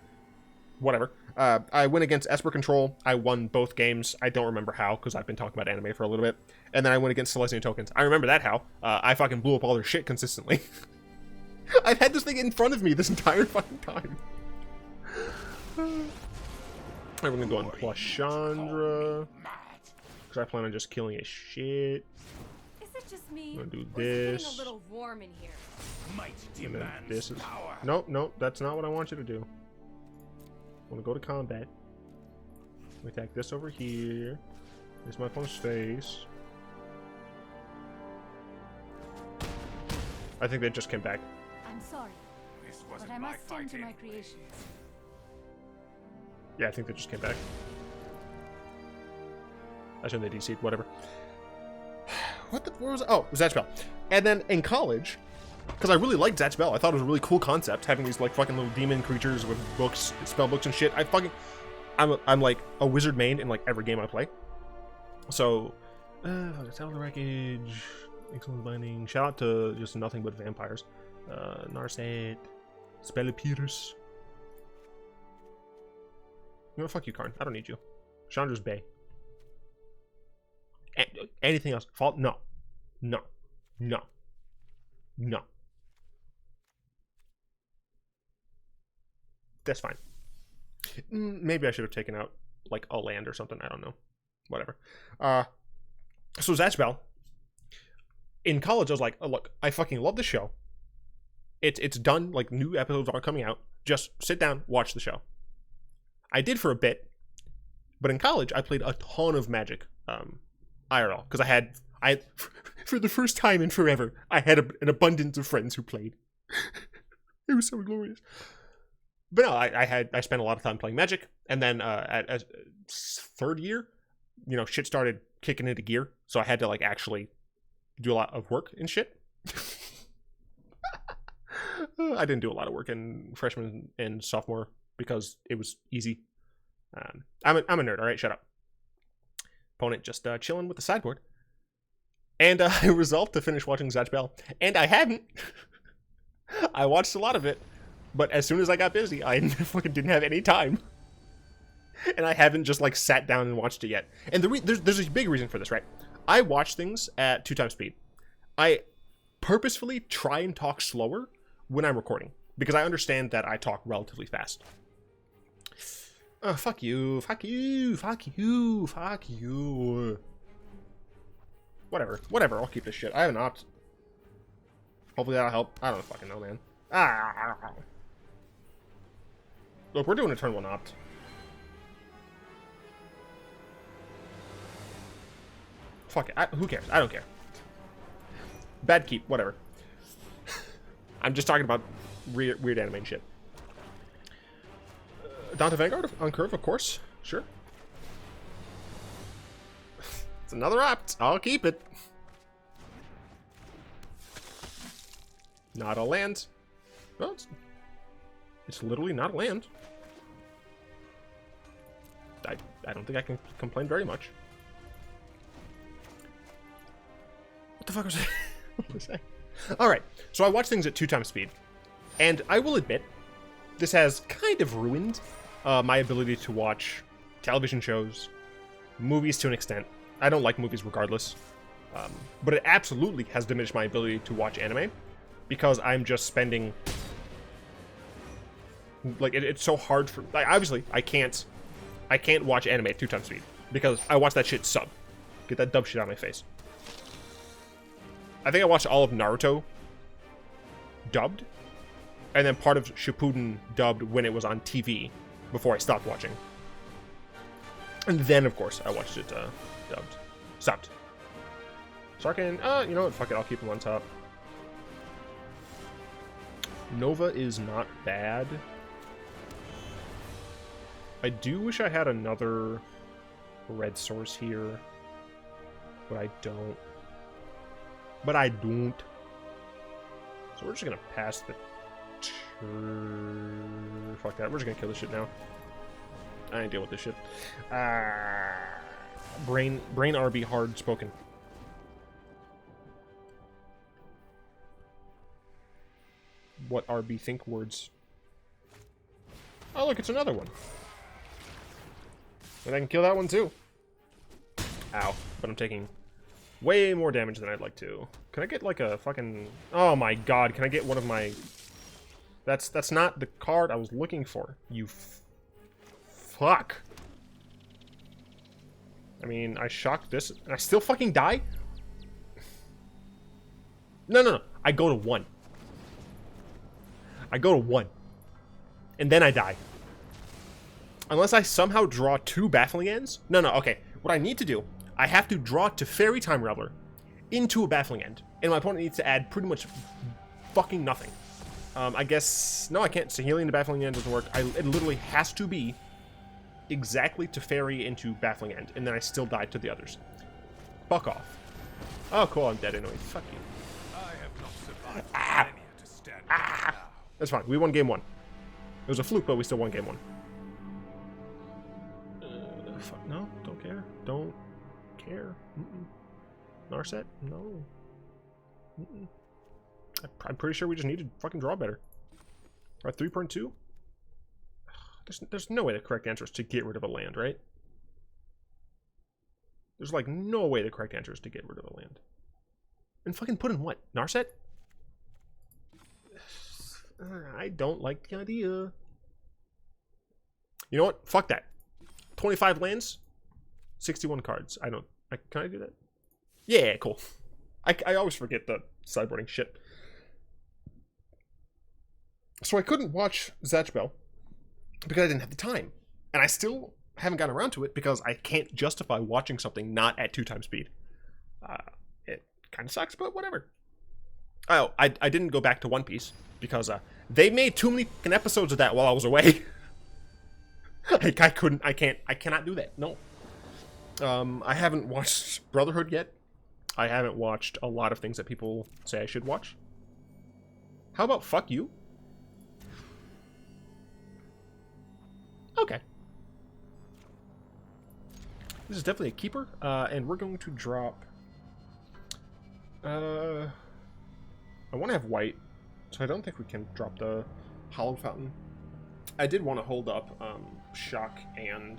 whatever. I went against Esper Control. I won both games. I don't remember how, because I've been talking about anime for a little bit. And then I went against Celestian Tokens. I remember that how. I fucking blew up all their shit consistently. I've had this thing in front of me this entire fucking time. I'm gonna go on plus Chandra, because I plan on just killing his shit. Is it just me? I'm gonna do Or is it getting this. a little warm in here? Might And then demands this is... power. Nope, that's not what I want you to do. I want to go to combat. We attack this over here. There's my opponent's face. I think they just came back. I'm sorry, This but wasn't I my must tend to fighting. my creations. Yeah, I think they just came back. I shouldn't they DC'd, whatever. Where was it? Oh, Zatch Bell. And then in college, because I really liked Zatch Bell, I thought it was a really cool concept, having these like fucking little demon creatures with books, spell books and shit. I'm like a wizard main in like every game I play. So, Tower Wreckage, Excellent Binding. Shout out to just nothing but vampires. Narset, Spellepierce. You know, fuck you, Karn. I don't need you. Chandra's Bay. Anything else? Fault? No. No. No. No. That's fine. Maybe I should have taken out like a land or something. I don't know. Whatever. So Zatch Bell. In college, I was like, oh, look, I fucking love the show. It's done. Like new episodes are coming out. Just sit down, watch the show. I did for a bit, but in college I played a ton of Magic, IRL, because I had for the first time in forever I had an abundance of friends who played. It was so glorious. But no, I spent a lot of time playing Magic, and then at third year, you know, shit started kicking into gear, so I had to like actually do a lot of work and shit. I didn't do a lot of work in freshman and sophomore because it was easy. I'm a nerd, all right? Shut up. Opponent just chilling with the sideboard. And I resolved to finish watching Zatch Bell. And I hadn't. I watched a lot of it. But as soon as I got busy, I fucking didn't have any time. And I haven't just like sat down and watched it yet. And there's a big reason for this, right? I watch things at 2x speed. I purposefully try and talk slower when I'm recording, because I understand that I talk relatively fast. Fuck you, fuck you, fuck you, fuck you. Whatever, I'll keep this shit. I have an opt. Hopefully that'll help. I don't fucking know, man. Look, we're doing a turn 1 opt. Fuck it, who cares? I don't care. Bad keep, whatever. I'm just talking about weird anime and shit. Dante Vanguard on curve, of course. Sure. It's another opt. I'll keep it. Not a land. Well, it's literally not a land. I don't think I can complain very much. What the fuck was I? What was I? Alright, so I watch things at 2x speed. And I will admit, this has kind of ruined my ability to watch television shows, movies to an extent. I don't like movies regardless. But it absolutely has diminished my ability to watch anime, because I'm just spending... Like, it's so hard for... Like, obviously, I can't watch anime at 2x speed, because I watch that shit sub. Get that dub shit out of my face. I think I watched all of Naruto dubbed, and then part of Shippuden dubbed when it was on TV before I stopped watching. And then, of course, I watched it dubbed. Stopped. Sarkhan, you know what? Fuck it, I'll keep him on top. Nova is not bad. I do wish I had another red source here, but I don't. But I don't. So we're just gonna pass the fuck that. We're just gonna kill this shit now. I ain't deal with this shit. Brain RB hard spoken. What RB think words? Oh look, it's another one. And I can kill that one too. Ow. But I'm taking way more damage than I'd like to. Can I get like a fucking... Oh my god, can I get one of my... That's not the card I was looking for. You fuck. I mean, I shocked this, and I still fucking die? No. I go to 1. I go to 1. And then I die. Unless I somehow draw 2 Baffling Ends? No, okay. What I need to do, I have to draw Teferi Time Raveler into a Baffling End. And my opponent needs to add pretty much fucking nothing. I guess... No, I can't. Saheeli into Baffling End doesn't work. It literally has to be exactly Teferi into Baffling End. And then I still die to the others. Fuck off. Oh, cool. I'm dead anyway. Fuck you. I have not survived millennia to stand now. That's fine. We won game 1. It was a fluke, but we still won game 1. Fuck no. Don't care. Don't care. Narset? No. I'm pretty sure we just need to fucking draw better. We're at 3.2? There's no way the correct answer is to get rid of a land, right? There's like no way the correct answer is to get rid of a land. And fucking put in what? Narset? I don't like the idea. You know what? Fuck that. 25 lands, 61 cards. Can I do that? Yeah, cool. I always forget the sideboarding shit. So I couldn't watch Zatchbell because I didn't have the time. And I still haven't gotten around to it because I can't justify watching something not at 2x speed. It kind of sucks, but whatever. Oh, I didn't go back to One Piece because they made too many episodes of that while I was away. I cannot do that. No. I haven't watched Brotherhood yet. I haven't watched a lot of things that people say I should watch. How about fuck you? Okay. This is definitely a keeper, and we're going to drop... I want to have white, so I don't think we can drop the Hallowed Fountain. I did want to hold up Shock and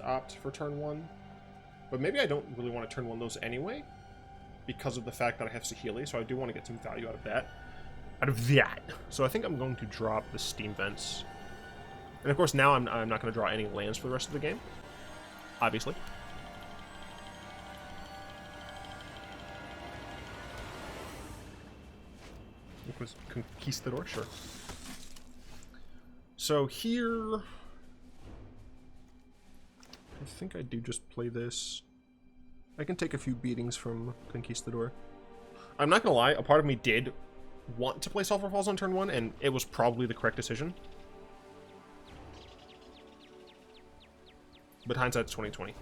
Opt for turn 1, but maybe I don't really want to turn 1 those anyway, because of the fact that I have Saheeli, so I do want to get some value out of that. So I think I'm going to drop the Steam Vents. And of course now I'm not going to draw any lands for the rest of the game, obviously. It was Conquistador, sure. So here, I think I do just play this. I can take a few beatings from Conquistador. I'm not gonna lie, a part of me did want to play Sulfur Falls on turn 1, and it was probably the correct decision. But hindsight's 20/20.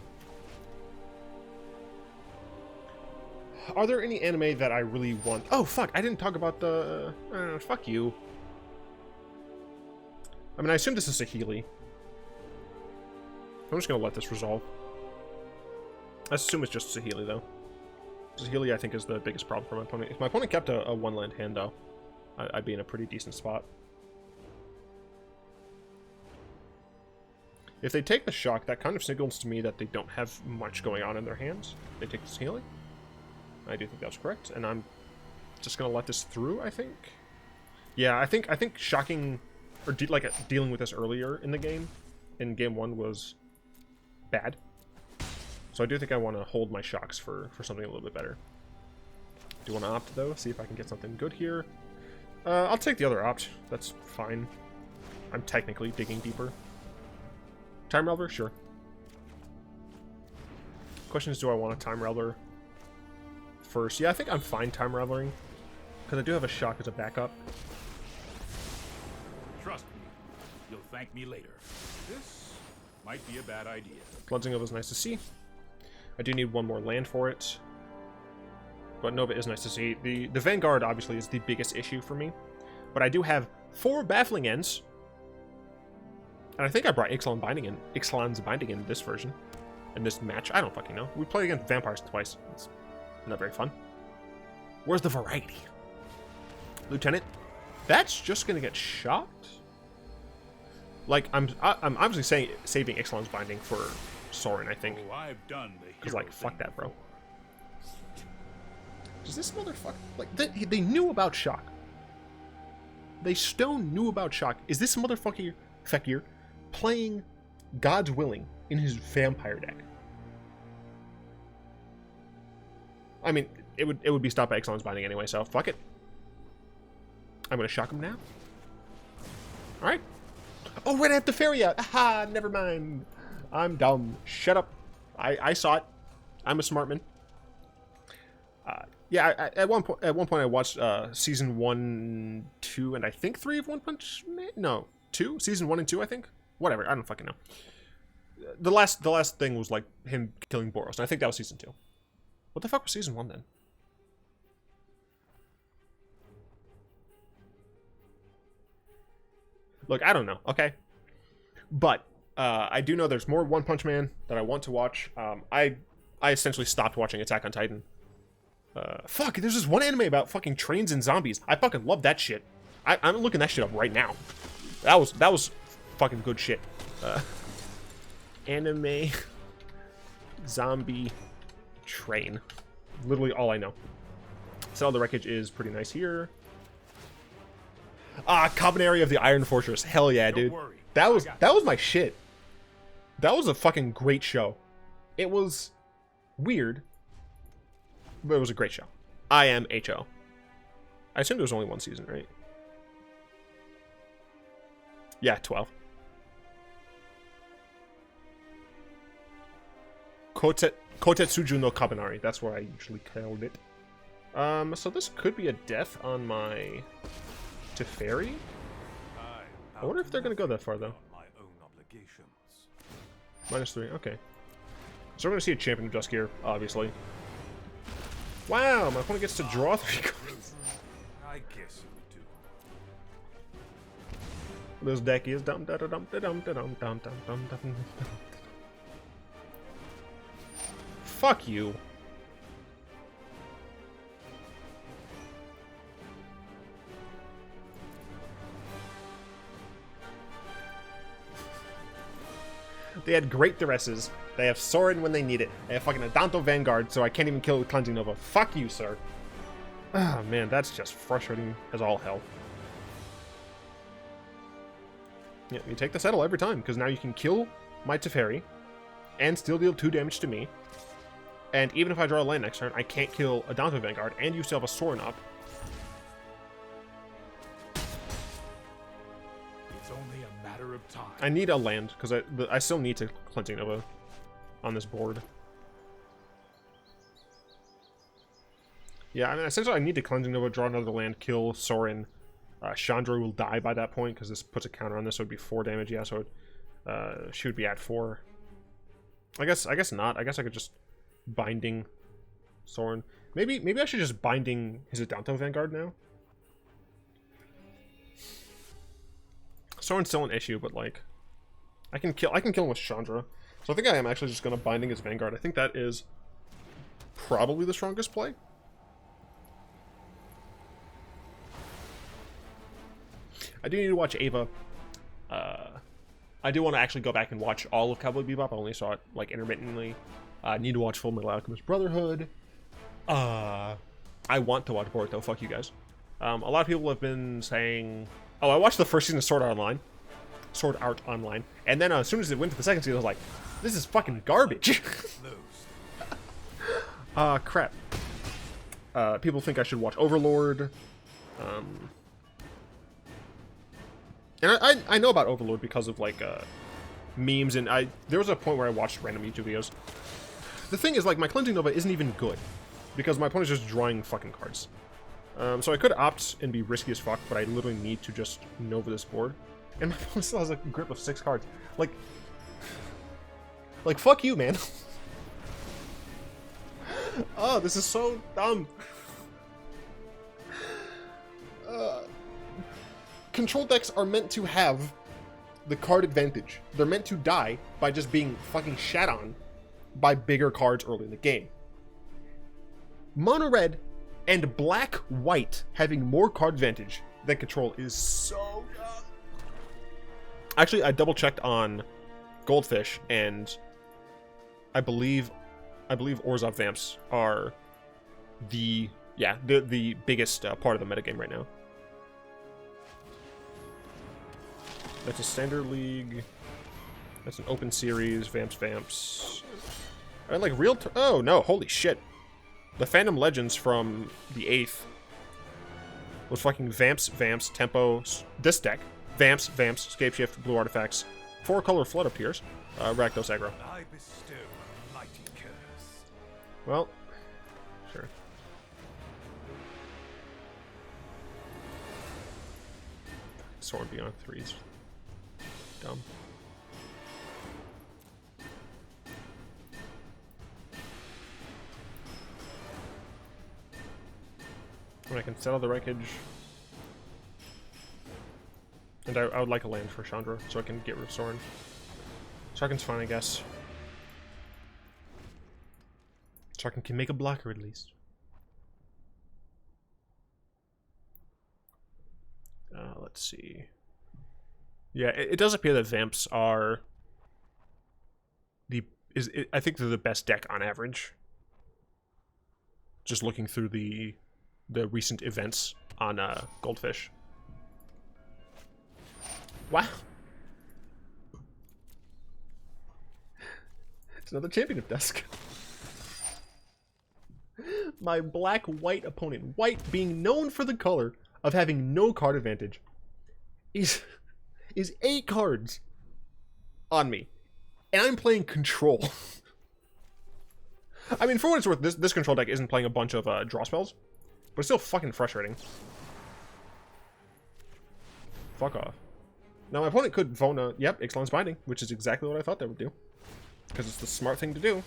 Are there any anime that I really want? Oh fuck! I didn't talk about the. Fuck you. I mean, I assume this is Saheeli. I'm just gonna let this resolve. I assume it's just Saheeli though. Saheeli, I think, is the biggest problem for my opponent. If my opponent kept a 1-land hand though, I'd be in a pretty decent spot. If they take the shock, that kind of signals to me that they don't have much going on in their hands. They take the Saheeli. I do think that's correct, and I'm just gonna let this through, I think. Yeah, I think shocking, or dealing with this earlier in the game, in game 1, was bad. So I do think I want to hold my shocks for something a little bit better. Do want to opt though, see if I can get something good here. I'll take the other opt. That's fine. I'm technically digging deeper. Time Raveler? Sure. Question is, do I want a Time Raveler first? Yeah, I think I'm fine Time Ravelering, because I do have a shock as a backup. Trust me, You'll thank me later. This might be a bad idea. Cleansing Nova is nice to see. I do need one more land for it. But Nova is nice to see. The Vanguard, obviously, is the biggest issue for me. But I do have 4 Baffling Ends. And I think I brought Ixalan's Binding in this version. In this match. I don't fucking know. We played against vampires twice. It's not very fun. Where's the variety? Lieutenant? That's just gonna get shot? Like, I'm obviously saving Ixalan's Binding for Sorin, I think. Oh, I've done the Because, hero like, fuck thing that, bro. before. Does this motherfucker... Like, they knew about Shock. They stone knew about Shock. Is this motherfucker Fekir playing God's Willing in his vampire deck? I mean, it would be stopped by Ixalan's Binding anyway, so fuck it. I'm gonna shock him now. Alright. Oh, wait, I have Teferi out. Aha, never mind. I'm dumb. Shut up. I saw it. I'm a smart man. Yeah, at one point I watched season 1, 2, and I think 3 of One Punch Man. No, 2. Season 1 and 2, I think. Whatever. I don't fucking know. The last thing was like him killing Boros, and I think that was season 2. What the fuck was season 1 then? Look, I don't know. Okay, but I do know there's more One Punch Man that I want to watch. I essentially stopped watching Attack on Titan. Fuck, there's this one anime about fucking trains and zombies. I fucking love that shit. I'm looking that shit up right now. That was fucking good shit. Anime zombie train. Literally all I know. So the wreckage is pretty nice here. Dominaria of the Iron Fortress. Hell yeah, dude. Don't worry. That was my shit. That was a fucking great show. It was weird, but it was a great show. I am HO. I assumed there was only 1 season, right? Yeah, 12. Kotetsuju no Kabinari. That's what I usually called it. So this could be a death on my Teferi. I wonder if they're gonna go that far though. My own obligations. -3, okay. So we're gonna see a champion of Dusk here, obviously. Wow, my opponent gets to draw 3 cards. I guess you do. This deck is dum da da dum da dum da dum dum dum dum dum. Fuck you. They had great Duresses. They have Sorin when they need it. They have fucking Adanto Vanguard, so I can't even kill with Cleansing Nova. Fuck you, sir. Ah, man, that's just frustrating as all hell. Yeah, you take the settle every time, because now you can kill my Teferi, and still deal 2 damage to me. And even if I draw a land next turn, I can't kill Adanto Vanguard, and you still have a Sorin up. It's only a matter of time. I need a land, because I still need to Cleansing Nova on this board. Yeah, I mean, essentially I need to Cleansing Nova, draw another land, kill Sorin. Chandra will die by that point, because this puts a counter on this, so it would be 4 damage. Yeah, so she would be at 4. I guess not. I guess I could just Binding Sorin. Maybe I should just Binding his Adanto Vanguard now. Sorin's still an issue, but like I can kill him with Chandra. So I think I am actually just gonna Binding his Vanguard. I think that is probably the strongest play. I do need to watch Ava. I do want to actually go back and watch all of Cowboy Bebop. I only saw it like intermittently. I need to watch Full Metal Alchemist Brotherhood. I want to watch Boruto. Fuck you guys. A lot of people have been saying, oh, I watched the first season of Sword Art Online, and then as soon as it went to the second season, I was like, this is fucking garbage. Crap. People think I should watch Overlord. And I know about Overlord because of like memes, and there was a point where I watched random YouTube videos. The thing is, like, my Cleansing Nova isn't even good because my opponent's just drawing fucking cards. So I could opt and be risky as fuck, but I literally need to just Nova this board. And my opponent still has a grip of 6 cards. Like, fuck you, man. Oh, this is so dumb. Control decks are meant to have the card advantage. They're meant to die by just being fucking shat on by bigger cards early in the game. Mono red and black white having more card advantage than control is so dumb. Actually, I double checked on Goldfish, and I believe Urza Vamps are the biggest part of the metagame right now. That's a standard league. That's an open series. Vamps. I like real. Oh no! Holy shit! The Phantom Legends from the 8th was fucking Vamps, Tempo. This deck: Vamps, Scape Shift, Blue Artifacts, 4-color Flood appears. Rakdos aggro. I bestow a mighty curse. Well, sure. Sword beyond 3s. Dumb. When I can settle the wreckage. And I would like a land for Chandra, so I can get rid of Sorin. Sarkhan's fine, I guess. Sarkhan can make a blocker at least. Let's see. Yeah, it does appear that Vamps are I think they're the best deck on average. Just looking through the recent events on Goldfish. Wow. It's another Champion of Dusk. My black-white opponent, white being known for the color of having no card advantage, is 8 cards on me. And I'm playing control. I mean, for what it's worth, this control deck isn't playing a bunch of draw spells, but it's still fucking frustrating. Fuck off. Now, my opponent could Vona, yep, Ixalan's Binding, which is exactly what I thought they would do. Because it's the smart thing to do.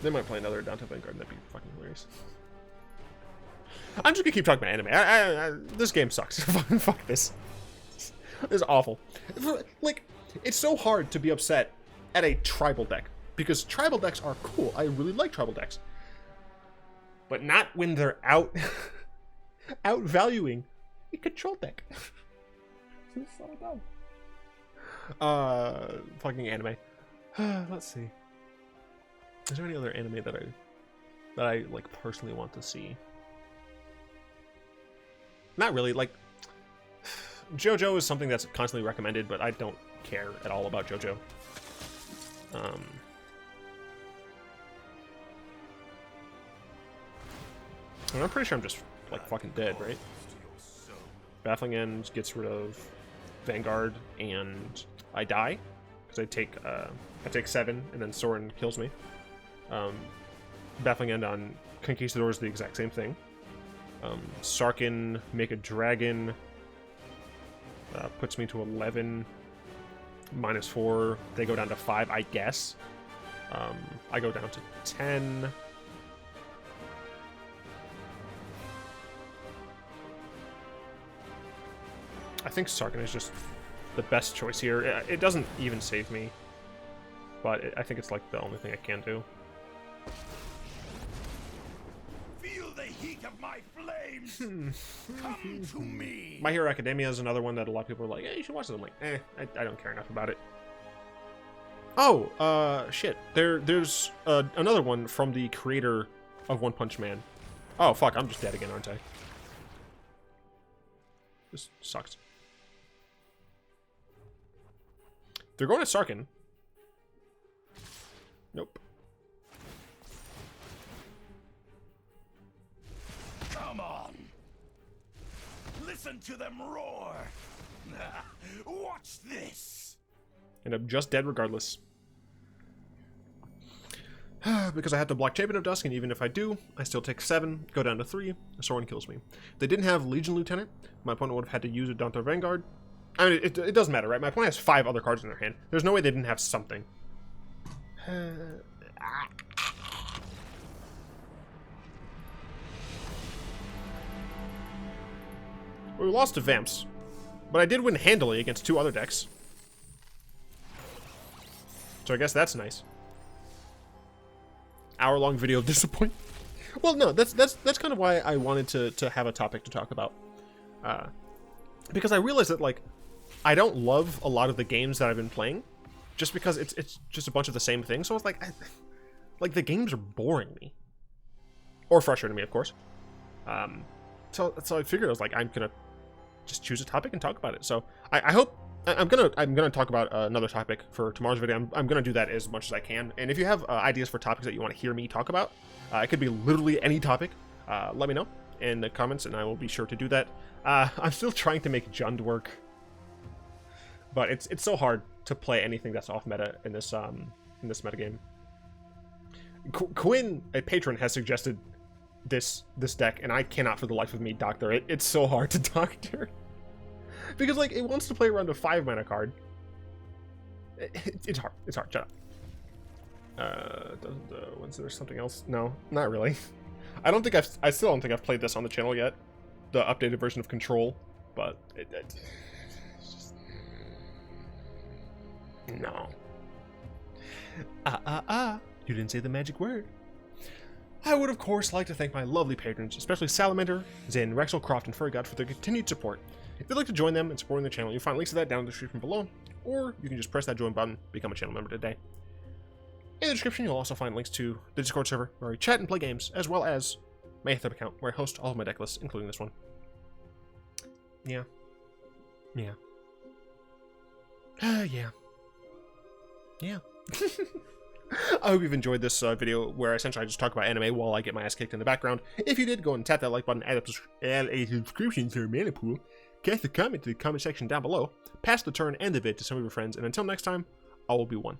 They might play another Downtown Vanguard, and that'd be fucking hilarious. I'm just gonna keep talking about anime. This game sucks. Fuck this. This is awful. Like, it's so hard to be upset at a tribal deck. Because tribal decks are cool. I really like tribal decks. But not when they're outvaluing a control deck. It's so dumb. Fucking anime. Let's see. Is there any other anime that I like personally want to see? Not really. Like, JoJo is something that's constantly recommended, but I don't care at all about JoJo. I'm pretty sure I'm just like fucking dead, right? Baffling End gets rid of Vanguard, and I die because I take 7, and then Sorin kills me. Baffling End on Conquistador is the exact same thing. Sarkhan, make a dragon, puts me to 11, -4. They go down to 5, I guess. I go down to 10. I think Sarkhan is just the best choice here. It doesn't even save me, but I think it's like the only thing I can do. Feel the heat of my flames. Come to me. My Hero Academia is another one that a lot of people are like, "Hey, you should watch it." I'm like, I don't care enough about it. Oh, shit. There's another one from the creator of One Punch Man. Oh, fuck, I'm just dead again, aren't I? This sucks. They're going to Sarkhan. Nope. Come on. Listen to them roar. Watch this. And I'm just dead regardless. Because I have to block Champion of Dusk, and even if I do, I still take 7, go down to 3, Sorin kills me. If they didn't have Legion Lieutenant, my opponent would have had to use a Daunter Vanguard. I mean, it doesn't matter, right? My opponent has 5 other cards in their hand. There's no way they didn't have something. We lost to Vamps, but I did win handily against 2 other decks. So I guess that's nice. Hour-long video of disappointment. Well, no, that's kind of why I wanted to have a topic to talk about. Because I realized that, like, I don't love a lot of the games that I've been playing, just because it's just a bunch of the same thing. So it's like, like the games are boring me, or frustrating me, of course. So I figured I was like, I'm gonna just choose a topic and talk about it. So I hope I'm gonna talk about another topic for tomorrow's video. I'm gonna do that as much as I can. And if you have ideas for topics that you want to hear me talk about, it could be literally any topic. Let me know in the comments, and I will be sure to do that. I'm still trying to make Jund work, but it's so hard to play anything that's off meta in this metagame. Quinn, a patron, has suggested this deck, and I cannot for the life of me doctor it. It's so hard to doctor because like it wants to play around a 5 mana card. It's hard. It's hard. Shut up. Was there something else? No, not really. I still don't think I've played this on the channel yet. The updated version of Control, but it's just no. You didn't say the magic word. I would, of course, like to thank my lovely patrons, especially Salamander, Zin, Rexel, Croft, and Furrygod for their continued support. If you'd like to join them and supporting the channel, you'll find links to that down in the description below, or you can just press that join button, become a channel member today. In the description, you'll also find links to the Discord server, where I chat and play games, as well as my Aether account, where I host all of my deck lists, including this one. Yeah. Yeah. Yeah. Yeah. I hope you've enjoyed this video where essentially I just talk about anime while I get my ass kicked in the background. If you did, go and tap that like button, add a subscription to your mana pool, cast a comment to the comment section down below, pass the turn and the vid to some of your friends, and until next time, I will be one.